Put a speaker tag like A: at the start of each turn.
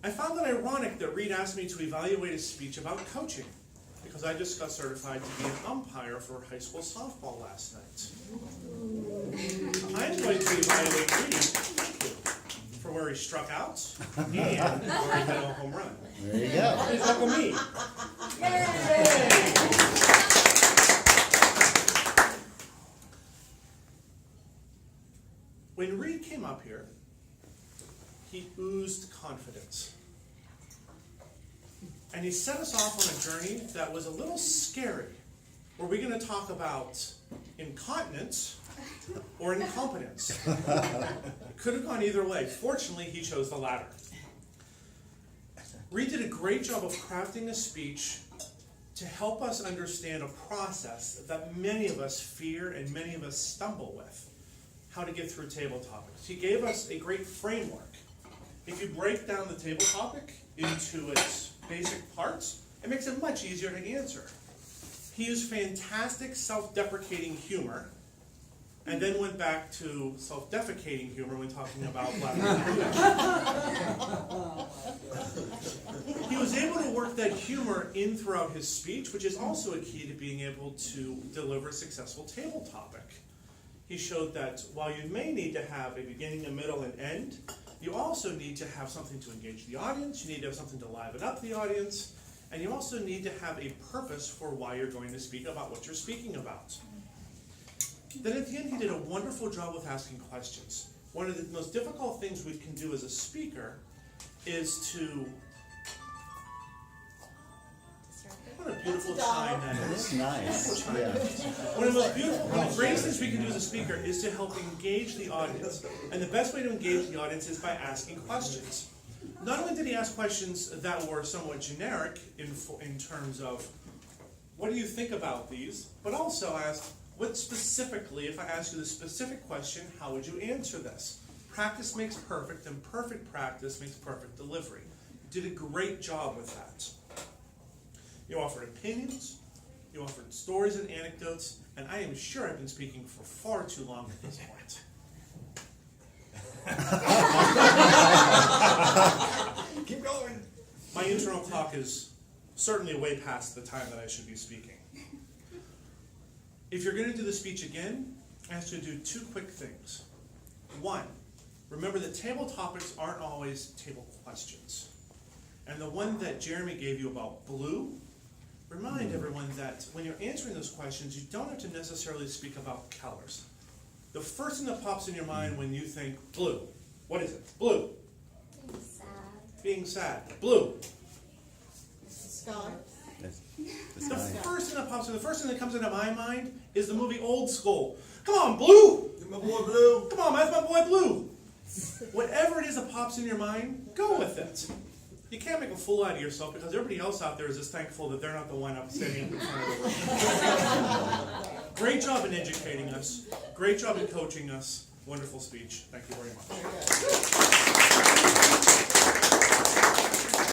A: I found it ironic that Reid asked me to evaluate a speech about coaching, because I just got certified to be an umpire for high school softball last night. I'm going to evaluate Reid for where he struck out and where he hit a home run.
B: There you go.
A: Please welcome me. When Reid came up here, he oozed confidence. And he set us off on a journey that was a little scary. Were we going to talk about incontinence or incompetence? It could have gone either way. Fortunately, he chose the latter. Reid did a great job of crafting a speech to help us understand a process that many of us fear and many of us stumble with. How to get through table topics. He gave us a great framework. If you break down the table topic into its basic parts, it makes it much easier to answer. He used fantastic self-deprecating humor, and then went back to self-defecating humor when talking about black people. He was able to work that humor in throughout his speech, which is also a key to being able to deliver a successful table topic. He showed that while you may need to have a beginning, a middle, and end, you also need to have something to engage the audience, you need to have something to liven up the audience, and you also need to have a purpose for why you're going to speak about what you're speaking about. Then at the end, he did a wonderful job with asking questions. One of the most difficult things we can do as a speaker is to... What a beautiful chime that is.
B: That's nice. Yeah.
A: One of the most beautiful, one of the greatest things we can do as a speaker is to help engage the audience. And the best way to engage the audience is by asking questions. Not only did he ask questions that were somewhat generic in terms of, what do you think about these? But also asked, what specifically, if I ask you the specific question, how would you answer this? Practice makes perfect, and perfect practice makes perfect delivery. You did a great job with that. You offered opinions, you offered stories and anecdotes, and I am sure I've been speaking for far too long at this point.
B: Keep going.
A: My internal clock is certainly way past the time that I should be speaking. If you're going to do the speech again, I ask you to do two quick things. One, remember that table topics aren't always table questions. And the one that Jeremy gave you about blue, remind everyone that when you're answering those questions, you don't have to necessarily speak about colors. The first thing that pops in your mind when you think blue, what is it? Blue.
C: Being sad.
A: Being sad. Blue.
C: Sky.
A: The first thing that pops in, the first thing that comes into my mind is the movie Old School. Come on, Blue!
B: My boy Blue.
A: Come on, that's my boy Blue. Whatever it is that pops in your mind, go with it. You can't make a fool out of yourself because everybody else out there is just thankful that they're not the one up standing in front of the room. Great job in educating us. Great job in coaching us. Wonderful speech. Thank you very much.